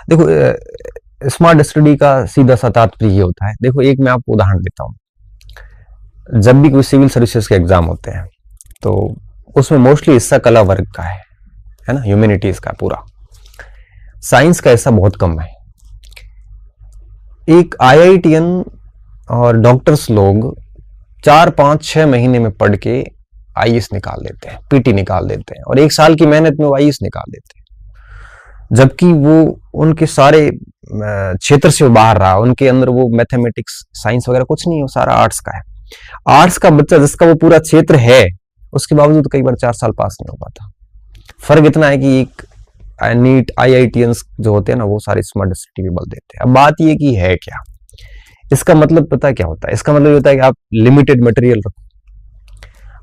देखो smart study का सीधा सा तात्पर्य ये होता है। देखो एक मैं आपको उदाहरण देता हूँ। जब भी कोई सिविल सर्विसेज के एग्जाम होते हैं तो उसमें मोस्टली हिस्सा कला वर्ग का है ना, ह्यूमैनिटीज का पूरा। साइंस का हिस्सा बहुत कम है। एक आईआईटीएन और डॉक्टर्स लोग 4-5-6 महीने में पढ़ के आईएएस निकाल देते हैं, पीटी निकाल देते हैं, और 1 साल की मेहनत में वो आईएएस निकाल देते हैं, जबकि वो उनके सारे क्षेत्र से बाहर रहा, उनके अंदर वो मैथमेटिक्स साइंस वगैरह कुछ नहीं है, वो सारा आर्ट्स का है। आर्ट्स का बच्चा जिसका वो पूरा क्षेत्र है, उसके बावजूद कई बार 4 साल पास नहीं हो पाता। फर्क इतना है कि एक नीट आईआईटीएंस जो होते हैं ना, वो सारे स्मार्ट स्टडी पे बल देते हैं। अब बात ये कि है क्या इसका मतलब, पता क्या होता है? इसका मतलब ये होता है कि आप लिमिटेड मटेरियल रखो,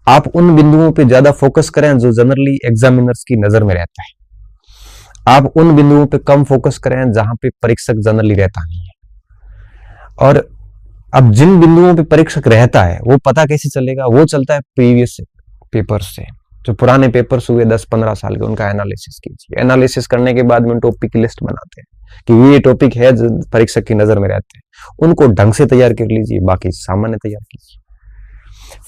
आप उन बिंदुओं पे ज्यादा फोकस करें जो जनरली एग्जामिनर्स की नजर में रहता है, आप उन बिंदुओं पे कम फोकस करें जहां पे परीक्षक जनरली रहता नहीं है। और अब जिन बिंदुओं पे परीक्षक रहता है वो पता कैसे चलेगा? वो चलता है प्रीवियस पेपर से, जो पुराने पेपर्स हुए 10-15 साल के, उनका एनालिसिस कीजिए। एनालिसिस करने के बाद में टॉपिक की लिस्ट बनाते हैं कि ये टॉपिक है जो परीक्षक की नजर में रहते हैं, उनको ढंग से तैयार कर लीजिए, बाकी सामान्य तैयार कीजिए।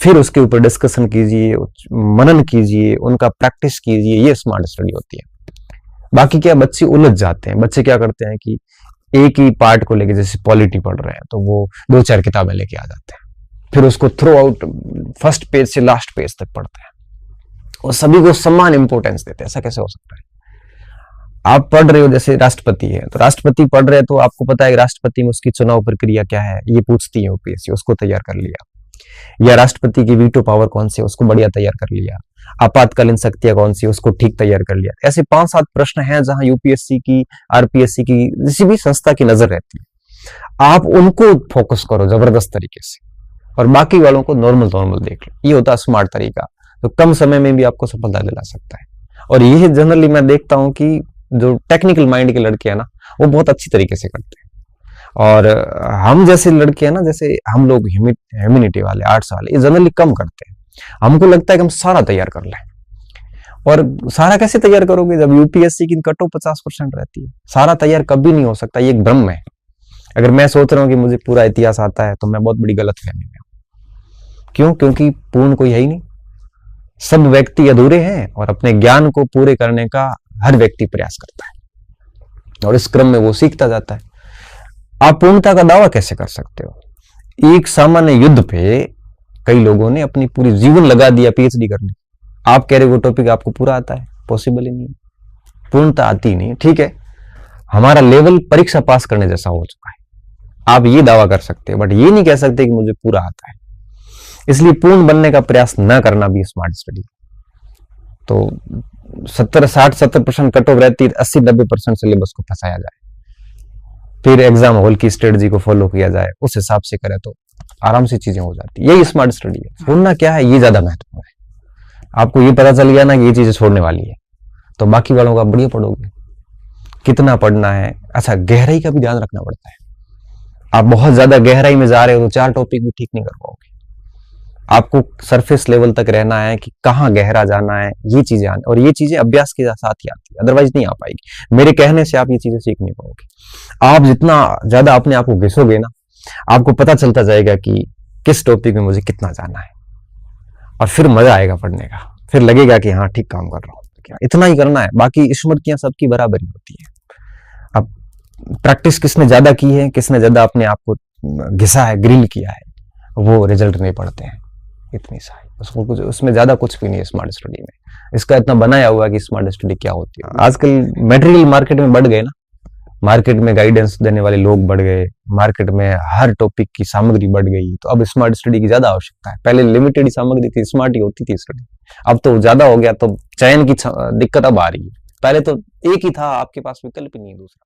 फिर उसके ऊपर डिस्कशन कीजिए, मनन कीजिए, उनका प्रैक्टिस कीजिए। ये स्मार्ट स्टडी होती है। बाकी क्या, बच्चे उलझ जाते हैं। बच्चे क्या करते हैं कि एक ही पार्ट को लेके, जैसे पॉलिटी पढ़ रहे हैं तो वो 2-4 किताबें लेके आ जाते हैं, फिर उसको थ्रू आउट फर्स्ट पेज से लास्ट पेज तक पढ़ते हैं और सभी को समान इंपॉर्टेंस देते हैं। ऐसा कैसे हो सकता है? आप पढ़ रहे हो, जैसे राष्ट्रपति है तो राष्ट्रपति पढ़ रहे हैं तो आपको पता है राष्ट्रपति में उसकी चुनाव प्रक्रिया क्या है, ये पूछती है यूपीएससी, उसको तैयार कर लिया। या राष्ट्रपति की वीटो पावर कौन सी है, उसको बढ़िया तैयार कर लिया। आपातकालीन शक्तियां कौन सी है, उसको ठीक तैयार कर लिया। ऐसे 5-7 प्रश्न हैं जहां यूपीएससी की, आरपीएससी की, किसी भी संस्था की नजर रहती है। आप उनको फोकस करो जबरदस्त तरीके से और बाकी वालों को नॉर्मल देख लो। ये होता है स्मार्ट तरीका, तो कम समय में भी आपको सफलता दिला सकता है। और यही जनरली मैं देखता हूं कि जो टेक्निकल माइंड के लड़के हैं ना, वो बहुत अच्छी तरीके से करते हैं। और हम जैसे लड़के हैं ना, जैसे हम लोग ह्यूमैनिटी वाले, आर्ट्स वाले, ये जनरली कम करते हैं। हमको लगता है कि हम सारा तैयार कर लें, और सारा कैसे तैयार करोगे जब यूपीएससी की कट ऑफ 50% रहती है? सारा तैयार कभी नहीं हो सकता, ये एक भ्रम है। अगर मैं सोच रहा हूं कि मुझे पूरा इतिहास आता है तो मैं बहुत बड़ी गलतफहमी में हूं। क्यों? क्योंकि पूर्ण कोई है ही नहीं, सब व्यक्ति अधूरे हैं, और अपने ज्ञान को पूरे करने का हर व्यक्ति प्रयास करता है, और इस क्रम में वो सीखता जाता है। आप पूर्णता का दावा कैसे कर सकते हो? एक सामान्य युद्ध पे कई लोगों ने अपनी पूरी जीवन लगा दिया पीएचडी करने। आप कह रहे हो वो टॉपिक आपको पूरा आता है? पॉसिबल ही नहीं, पूर्णता आती नहीं। ठीक है, हमारा लेवल परीक्षा पास करने जैसा हो चुका है, आप ये दावा कर सकते हो, बट ये नहीं कह सकते कि मुझे पूरा आता है। इसलिए पूर्ण बनने का प्रयास न करना भी स्मार्ट स्टडी। तो 60-70% कट ऑफ रहती है, 80-90% सिलेबस को फंसाया जाए, फिर एग्जाम हॉल की स्ट्रेटजी को फॉलो किया जाए, उस हिसाब से करे तो आराम से चीजें हो जाती है। यही स्मार्ट स्टडी है। छोड़ना क्या है, ये ज्यादा महत्वपूर्ण है। आपको ये पता चल गया ना कि ये चीजें छोड़ने वाली है, तो बाकी वालों का बढ़िया पढ़ोगे। कितना पढ़ना है, अच्छा गहराई का भी ध्यान रखना पड़ता है। आप बहुत ज्यादा गहराई में जा रहे हो तो 4 टॉपिक भी ठीक नहीं कर पाओगे। आपको सरफेस लेवल तक रहना है कि कहाँ गहरा जाना है, ये चीजें आने, और ये चीजें अभ्यास के साथ ही आती है, अदरवाइज नहीं आ पाएगी। मेरे कहने से आप ये चीजें सीख नहीं पाओगे। आप जितना ज्यादा अपने आप को घिसोगे ना, आपको पता चलता जाएगा कि किस टॉपिक में मुझे कितना जाना है, और फिर मजा आएगा पढ़ने का। फिर लगेगा कि हाँ ठीक काम कर रहा हूँ। क्या इतना ही करना है, बाकी स्मृतियां सबकी बराबरी होती है। अब प्रैक्टिस किसने ज्यादा की है, किसने ज्यादा अपने आप को घिसा है, ग्रिल किया है, वो रिजल्ट नहीं पड़ते हैं। इतनी सा उसको कुछ, उसमें ज्यादा कुछ भी नहीं है स्मार्ट स्टडी में। इसका इतना बनाया हुआ है कि स्मार्ट स्टडी क्या होती है। आजकल मटेरियल मार्केट में बढ़ गए ना, मार्केट में गाइडेंस देने वाले लोग बढ़ गए, मार्केट में हर टॉपिक की सामग्री बढ़ गई, तो अब स्मार्ट स्टडी की ज्यादा आवश्यकता है। पहले लिमिटेड ही सामग्री थी, स्मार्ट ही होती थी स्टडी, अब तो ज्यादा हो गया, तो चयन की दिक्कत अब आ रही है। पहले तो एक ही था, आपके पास विकल्प ही नहीं है दूसरा।